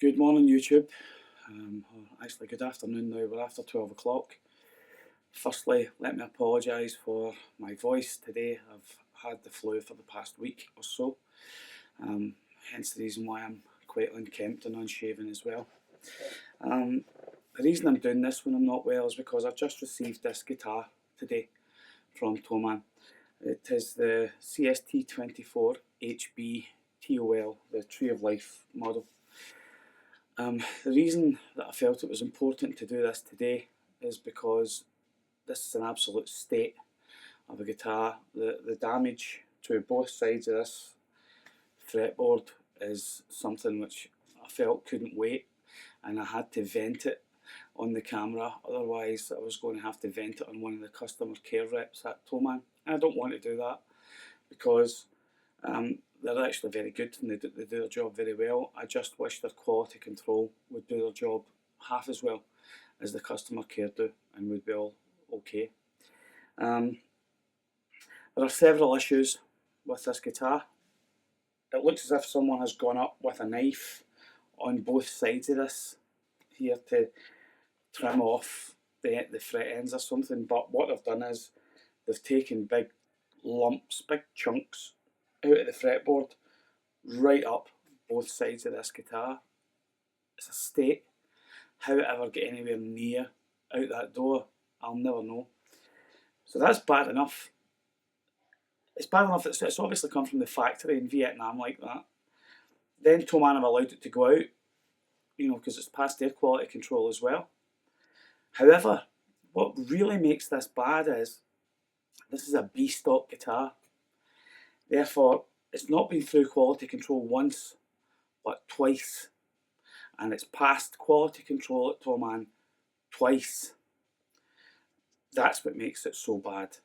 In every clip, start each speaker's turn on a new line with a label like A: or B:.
A: Good morning, YouTube. Or actually, good afternoon now. We're after 12 o'clock. Firstly, let me apologise for my voice today. I've had the flu for the past week or so. Hence the reason why I'm quite unkempt and unshaven as well. The reason I'm doing this when I'm not well is because I've just received this guitar today from TOL. It is the CST 24 HB TOL, the Tree of Life model. The reason that I felt it was important to do this today is because this is an absolute state of a guitar. The damage to both sides of this fretboard is something which I felt couldn't wait, and I had to vent it on the camera, otherwise I was going to have to vent it on one of the customer care reps at TOL. And I don't want to do that because they're actually very good and they do their job very well. I just wish their quality control would do their job half as well as the customer care do and would be all okay. There are several issues with this guitar. It looks as if someone has gone up with a knife on both sides of this here to trim off the fret ends or something, but what they've done is they've taken big lumps, big chunks out of the fretboard right up both sides of this guitar. It's a state. How it ever get anywhere near out that door, I'll never know. So that's bad enough. It's bad enough that it's obviously come from the factory in Vietnam like that. Then TOL have allowed it to go out, because it's past their quality control as well. However, what really makes this bad is this is a B-stock guitar. Therefore, it's not been through quality control once, but twice. And it's passed quality control at TOL twice. That's what makes it so bad.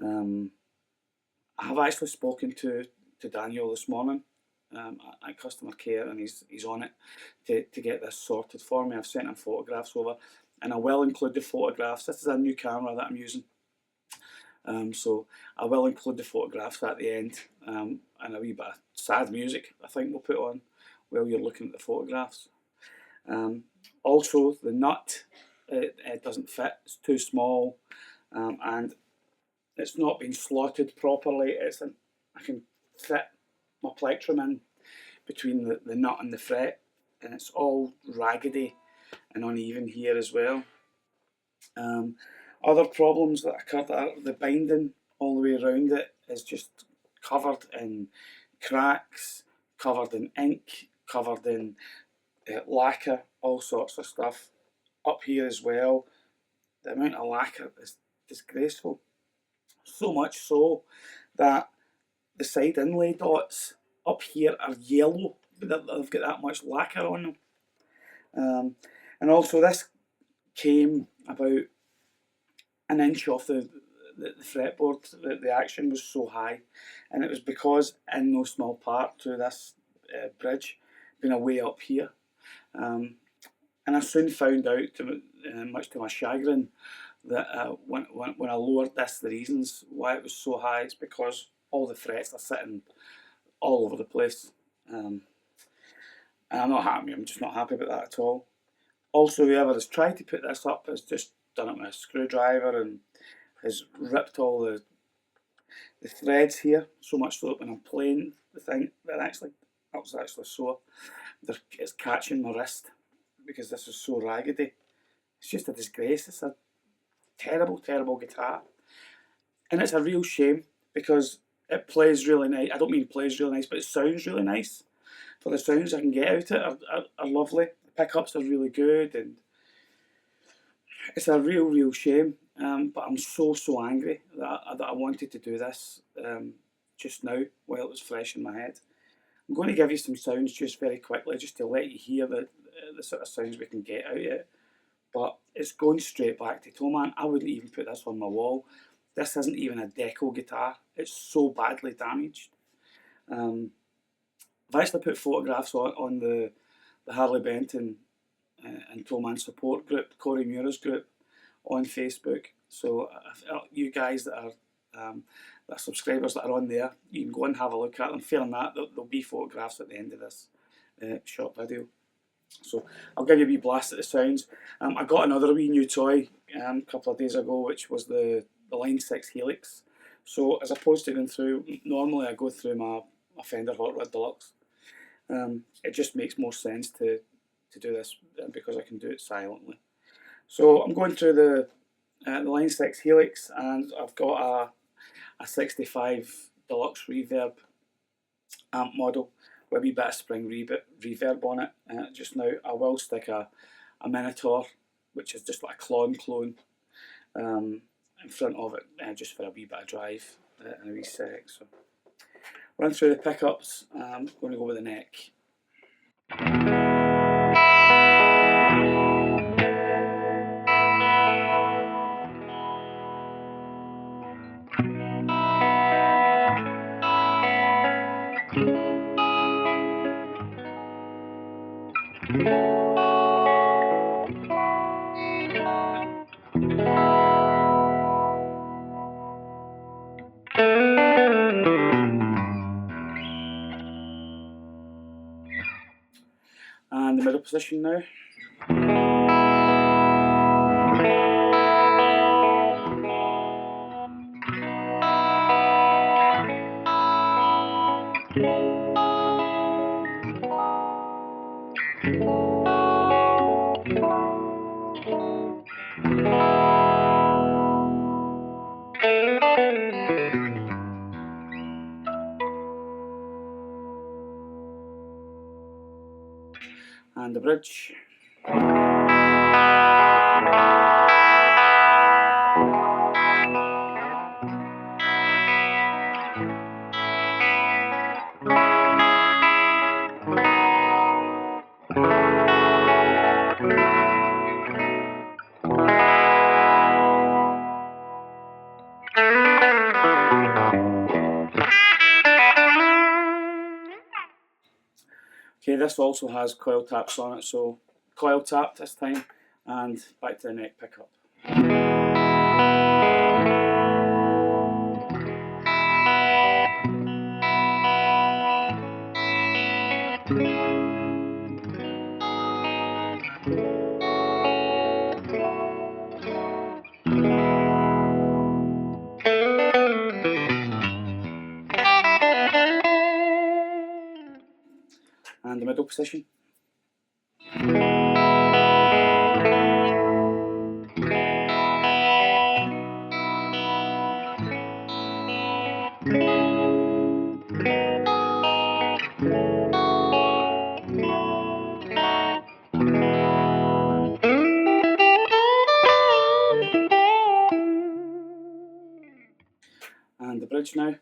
A: I have actually spoken to Daniel this morning at customer care, and he's on it to get this sorted for me. I've sent him photographs over, and I will include the photographs. This is a new camera that I'm using. So I will include the photographs at the end, and a wee bit of sad music I think we'll put on while you're looking at the photographs. Also, the nut, it doesn't fit, it's too small, and it's not been slotted properly. I can fit my plectrum in between the nut and the fret, and it's all raggedy and uneven here as well. Other problems that occurred are the binding all the way around it is just covered in cracks, covered in ink, covered in lacquer, all sorts of stuff. Up here as well, the amount of lacquer is disgraceful. So much so that the side inlay dots up here are yellow. They've got that much lacquer on them. And also this came about an inch off the fretboard. The action was so high, and it was because in no small part to this bridge being away up here. And I soon found out, much to my chagrin, that when I lowered this, the reasons why it was so high is because all the frets are sitting all over the place. And I'm not happy. I'm just not happy about that at all. Also, whoever has tried to put this up has just done it with a screwdriver and has ripped all the threads here, so much so that when I'm playing the thing, that was actually sore. It's catching my wrist because this is so raggedy. It's just a disgrace. It's a terrible, terrible guitar. And it's a real shame because it plays really nice. I don't mean plays really nice, but it sounds really nice. For the sounds I can get out of it are lovely. The pickups are really good, and it's a real shame. But I'm so angry that I wanted to do this just now while it was fresh in my head. I'm going to give you some sounds just very quickly, just to let you hear the sort of sounds we can get out of it. But it's going straight back to TOL. I wouldn't even put this on my wall. This isn't even a deco guitar. It's so badly damaged. I've actually put photographs on the Harley Benton and TOL support group, Corey Mura's group, on Facebook. So you guys that are subscribers that are on there, you can go and have a look at them. Failing that, there'll be photographs at the end of this short video. So I'll give you a wee blast at the sounds. I got another wee new toy a couple of days ago, which was the Line 6 Helix. So as opposed to going through, normally I go through my Fender Hot Rod Deluxe. It just makes more sense to do this because I can do it silently. So I'm going through the Line 6 Helix, and I've got a 65 Deluxe Reverb amp model with a wee bit of spring reverb on it. Just now I will stick a Minotaur, which is just like a clone in front of it, just for a wee bit of drive in a wee sec. So run through the pickups. I'm going to go with the neck. And the middle position now. And the bridge. Okay, this also has coil taps on it, so coil tap this time, and back to the neck pickup. And the middle position. And the bridge now.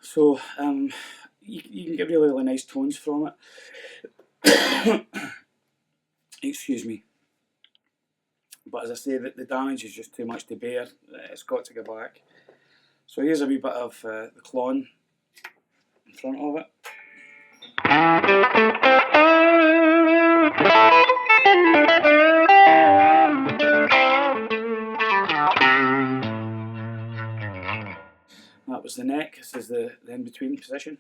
A: So you can get really nice tones from it. Excuse me. But as I say, the damage is just too much to bear. It's got to go back. So here's a wee bit of the clone in front of it. That was the neck. This is the in-between position.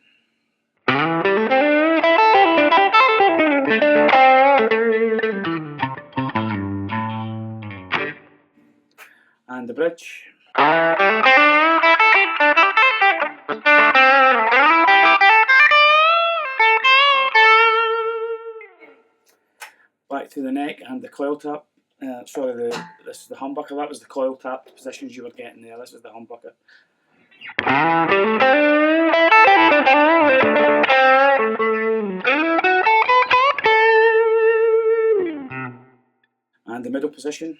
A: And the bridge. Back to the neck and the coil tap. Sorry, this is the humbucker. That was the coil tap positions you were getting there. This is the humbucker. And the middle position.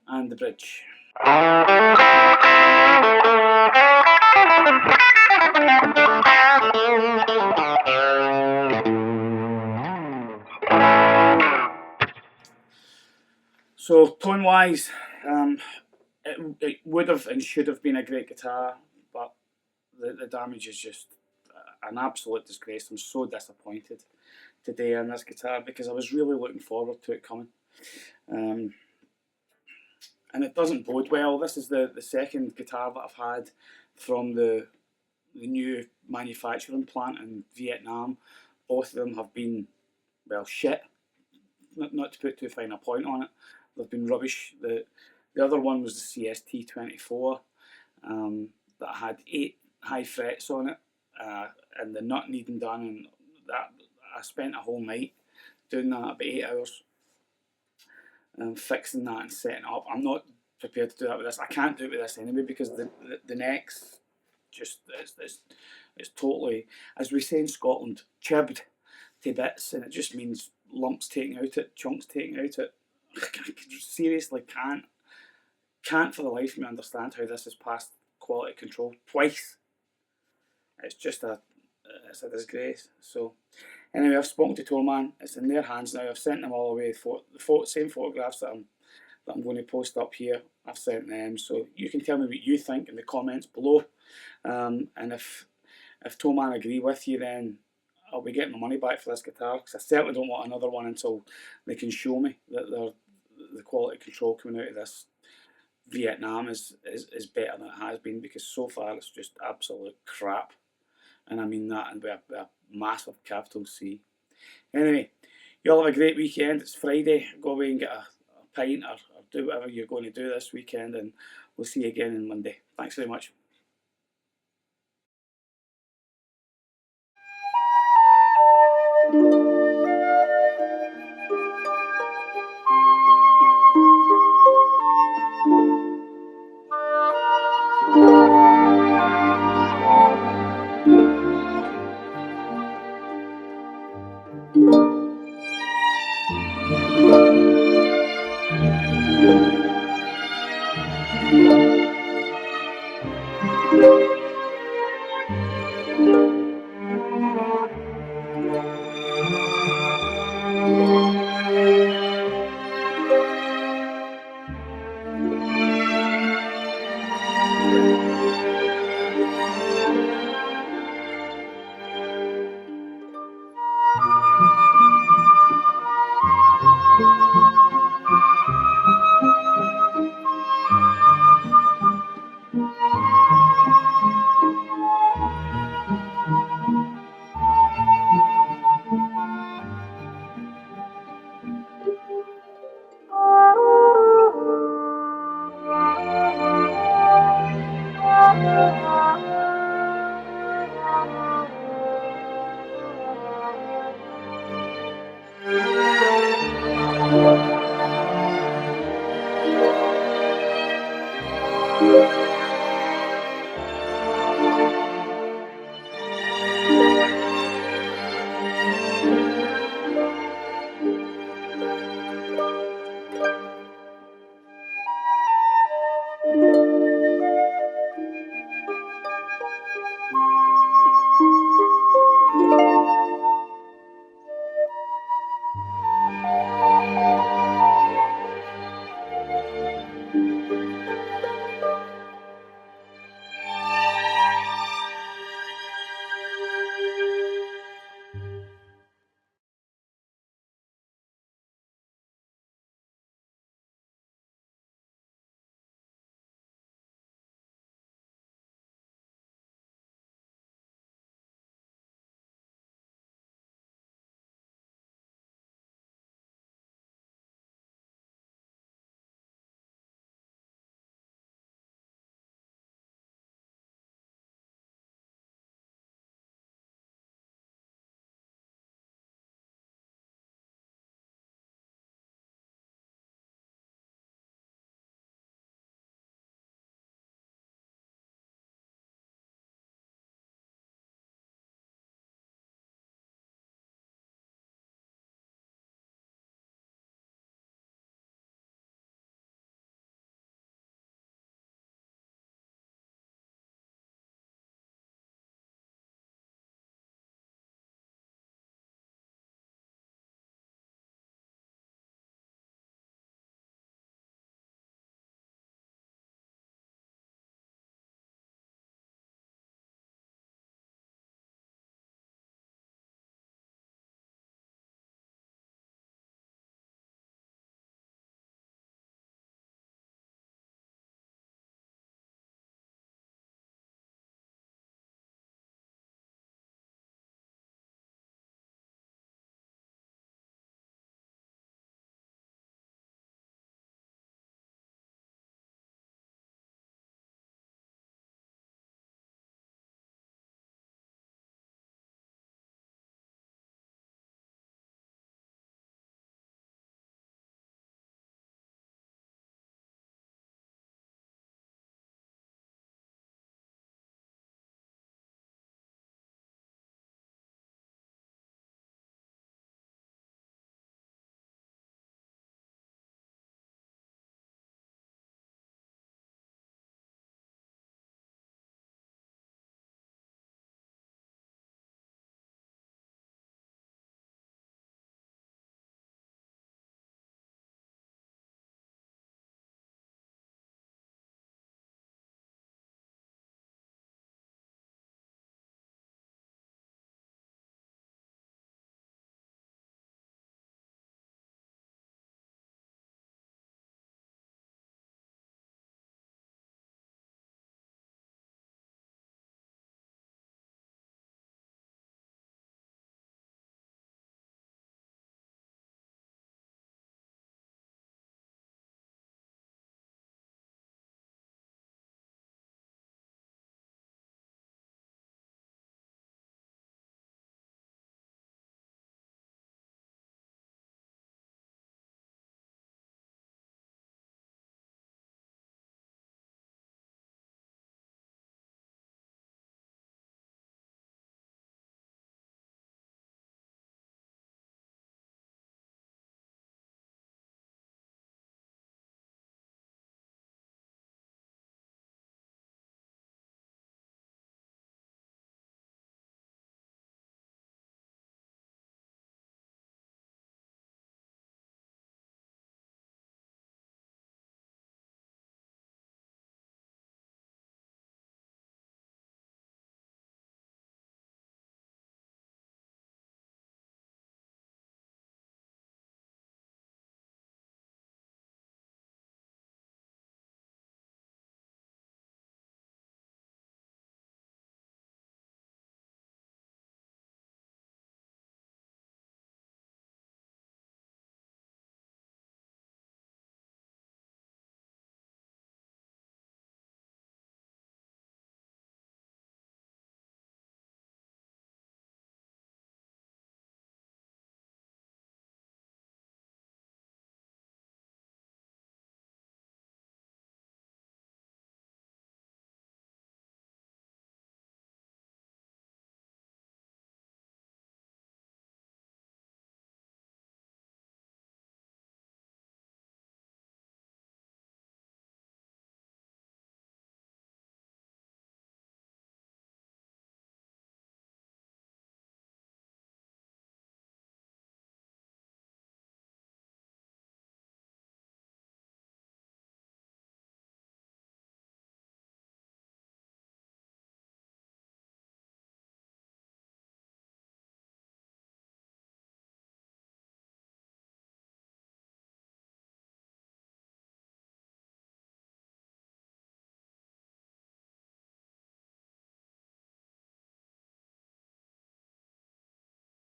A: And the bridge. So tone wise, it would have and should have been a great guitar, but the damage is just an absolute disgrace. I'm so disappointed today in this guitar because I was really looking forward to it coming. And it doesn't bode well. This is the second guitar that I've had from the new manufacturing plant in Vietnam. Both of them have been, well, shit. Not to put too fine a point on it. They've been rubbish. The other one was the CST 24 that had 8 high frets on it, and the nut needing done, and that I spent a whole night doing that, about 8 hours, fixing that and setting up. I'm not prepared to do that with this. I can't do it with this anyway because the necks just it's totally, as we say in Scotland, chibbed to bits, and it just means lumps taken out it, chunks taken out it. I seriously can't for the life of me understand how this has passed quality control twice. It's just it's a disgrace. So anyway, I've spoken to TOL. It's in their hands now. I've sent them all away. The same photographs that I'm going to post up here, I've sent them. So you can tell me what you think in the comments below. And if TOL agree with you, then I'll be getting my money back for this guitar, because I certainly don't want another one until they can show me that the quality control coming out of this Vietnam is better than it has been, because so far it's just absolute crap. And I mean that with a massive capital C. Anyway, you all have a great weekend. It's Friday. Go away and get a pint or do whatever you're going to do this weekend, and we'll see you again on Monday. Thanks very much.